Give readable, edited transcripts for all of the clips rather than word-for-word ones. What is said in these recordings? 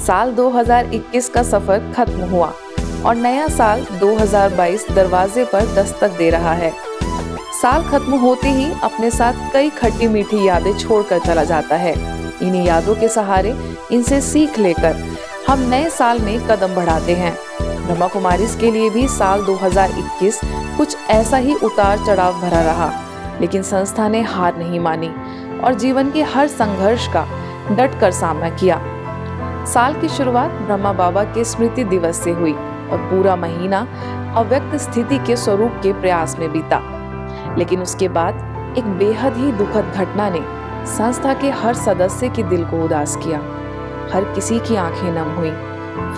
साल 2021 का सफर खत्म हुआ और नया साल 2022 दरवाजे पर दस्तक दे रहा है। साल खत्म होते ही अपने साथ कई खट्टी मीठी यादें छोड़कर चला जाता है। इन्हीं यादों के सहारे, इनसे सीख लेकर हम नए साल में कदम बढ़ाते हैं। ब्रह्मा कुमारीज के लिए भी साल 2021 कुछ ऐसा ही उतार चढ़ाव भरा रहा, लेकिन संस्था ने हार नहीं मानी और जीवन के हर संघर्ष का डट कर सामना किया। साल की शुरुआत ब्रह्मा बाबा के स्मृति दिवस से हुई और पूरा महीना अव्यक्त स्थिति के स्वरूप के प्रयास में बीता। लेकिन उसके बाद एक बेहद ही दुखद घटना ने संस्था के हर सदस्य के दिल को उदास किया। हर किसी की आंखें नम हुई,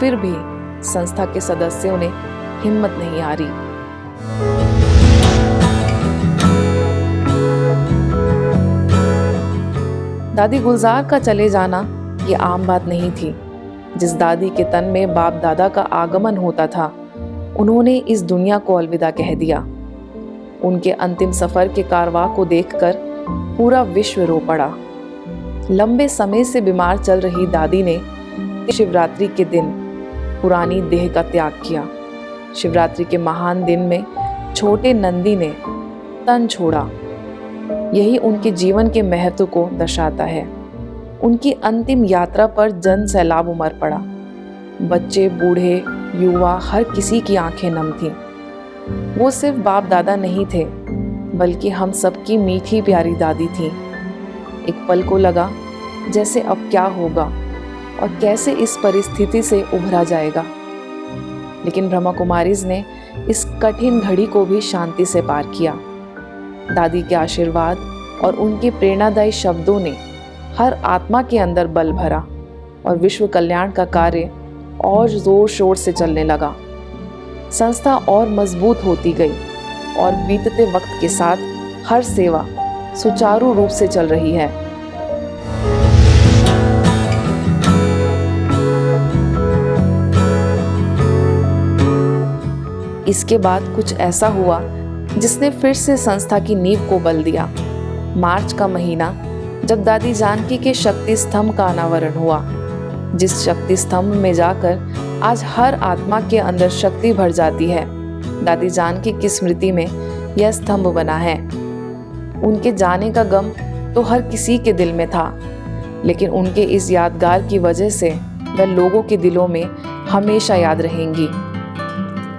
फिर भी संस्था के सदस्यों ने हिम्मत नहीं हारी। दादी गुलजार का चले जाना ये आम बात नहीं थी। जिस दादी के तन में बाप दादा का आगमन होता था, उन्होंने इस दुनिया को अलविदा कह दिया। उनके अंतिम सफर के कारवां को देखकर पूरा विश्व रो पड़ा। लंबे समय से बीमार चल रही दादी ने शिवरात्रि के दिन पुरानी देह का त्याग किया। शिवरात्रि के महान दिन में छोटे नंदी ने तन छोड़ा। यही उनके जीवन के महत्व को दर्शाता है। उनकी अंतिम यात्रा पर जन सैलाब उमड़ पड़ा। बच्चे, बूढ़े, युवा, हर किसी की आंखें नम थीं। वो सिर्फ बाप दादा नहीं थे, बल्कि हम सबकी मीठी प्यारी दादी थी। एक पल को लगा जैसे अब क्या होगा और कैसे इस परिस्थिति से उभरा जाएगा। लेकिन ब्रह्मा कुमारीज ने इस कठिन घड़ी को भी शांति से पार किया। दादी के आशीर्वाद और उनके प्रेरणादायी शब्दों ने हर आत्मा के अंदर बल भरा और विश्व कल्याण का कार्य और जोर शोर से चलने लगा। संस्था और मजबूत होती गई और बीतते वक्त के साथ हर सेवा सुचारू रूप से चल रही है। इसके बाद कुछ ऐसा हुआ जिसने फिर से संस्था की नींव को बल दिया। मार्च का महीना, जब दादी जानकी के शक्ति स्तंभ का अनावरण हुआ। जिस शक्ति स्तंभ में जाकर आज हर आत्मा के अंदर शक्ति भर जाती है, दादी जानकी की स्मृति में यह स्तंभ बना है। उनके जाने का गम तो हर किसी के दिल में था, लेकिन उनके इस यादगार की वजह से वह लोगों के दिलों में हमेशा याद रहेंगी।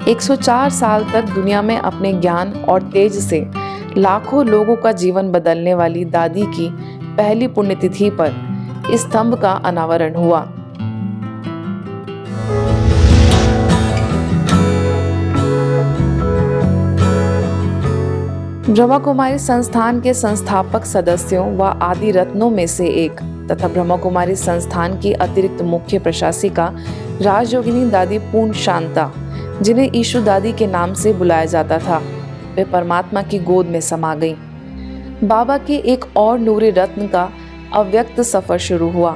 104 साल तक दुनिया में अपने ज्ञान और तेज से लाखों लोगों का जीवन बदलने वाली दादी की पहली पुण्यतिथि पर इस स्तंभ का अनावरण हुआ। ब्रह्मा कुमारी संस्थान के संस्थापक सदस्यों व आदि रत्नों में से एक तथा ब्रह्मा कुमारी संस्थान की अतिरिक्त मुख्य प्रशासिका राजयोगिनी दादी पूर्ण शांता, जिन्हें ईशु दादी के नाम से बुलाया जाता था, वे परमात्मा की गोद में समा गईं। बाबा के एक और नूरी रत्न का अव्यक्त सफर शुरू हुआ।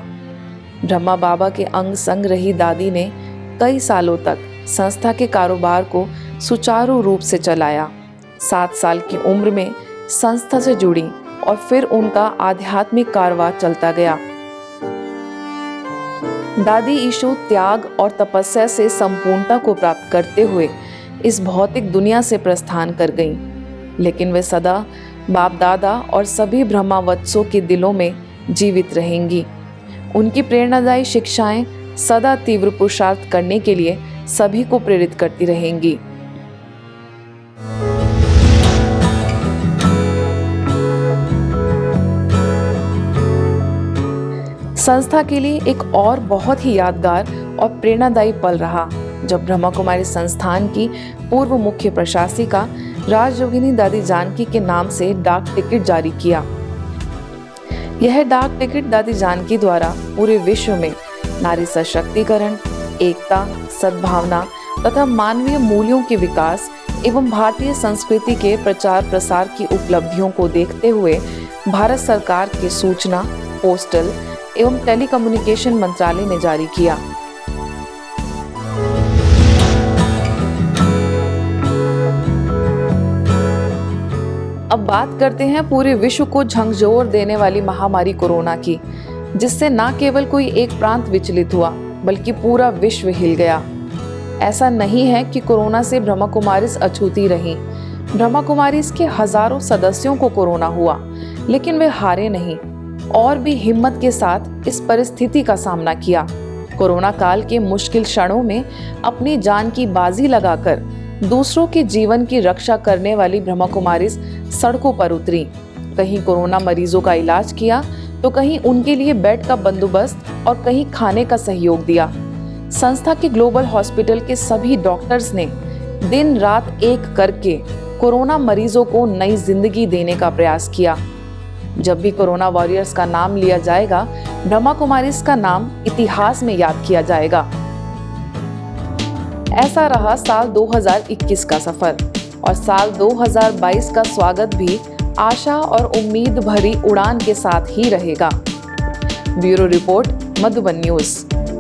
ब्रह्मा बाबा के अंग संग रही दादी ने कई सालों तक संस्था के कारोबार को सुचारू रूप से चलाया। 7 साल की उम्र में संस्था से जुड़ी और फिर उनका आध्यात्मिक कारवां चलता गया। दादी ईशु त्याग और तपस्या से संपूर्णता को प्राप्त करते हुए इस भौतिक दुनिया से प्रस्थान कर गईं, लेकिन वे सदा बाप दादा और सभी ब्रह्मावत्सों के दिलों में जीवित रहेंगी। उनकी प्रेरणादायी शिक्षाएं सदा तीव्र पुरुषार्थ करने के लिए सभी को प्रेरित करती रहेंगी। संस्था के लिए एक और बहुत ही यादगार और प्रेरणादायी पल रहा जब ब्रह्मा कुमारी संस्थान की पूर्व मुख्य प्रशासिका राजयोगिनी दादी जानकी के नाम से डाक टिकट जारी किया। यह डाक टिकट दादी जानकी द्वारा पूरे विश्व में नारी सशक्तिकरण, एकता, सद्भावना तथा मानवीय मूल्यों के विकास एवं भारतीय संस्कृति के प्रचार प्रसार की उपलब्धियों को देखते हुए भारत सरकार के सूचना, पोस्टल एवं टेलीकम्युनिकेशन मंत्रालय ने जारी किया। अब बात करते हैं पूरे विश्व को झकझोर देने वाली महामारी कोरोना की, जिससे न केवल कोई एक प्रांत विचलित हुआ बल्कि पूरा विश्व हिल गया। ऐसा नहीं है कि कोरोना से ब्रह्मा कुमारीज अछूती रहीं। ब्रह्मा कुमारीज के हजारों सदस्यों को कोरोना हुआ, लेकिन वे हारे नहीं और भी हिम्मत के साथ इस परिस्थिति का सामना किया। कोरोना काल के मुश्किल क्षणों में अपनी जान की बाजी लगाकर दूसरों के जीवन की रक्षा करने वाली ब्रह्मा कुमारीज सड़कों पर उतरी। कहीं कोरोना मरीजों का इलाज किया तो कहीं उनके लिए बेड का बंदोबस्त और कहीं खाने का सहयोग दिया। संस्था के ग्लोबल हॉस्पिटल के सभी डॉक्टर्स ने दिन रात एक करके कोरोना मरीजों को नई जिंदगी देने का प्रयास किया। जब भी कोरोना वॉरियर्स का नाम लिया जाएगा, ब्रह्मा कुमारीज का नाम इतिहास में याद किया जाएगा। ऐसा रहा साल 2021 का सफर, और साल 2022 का स्वागत भी आशा और उम्मीद भरी उड़ान के साथ ही रहेगा। Bureau report, Madhuban news.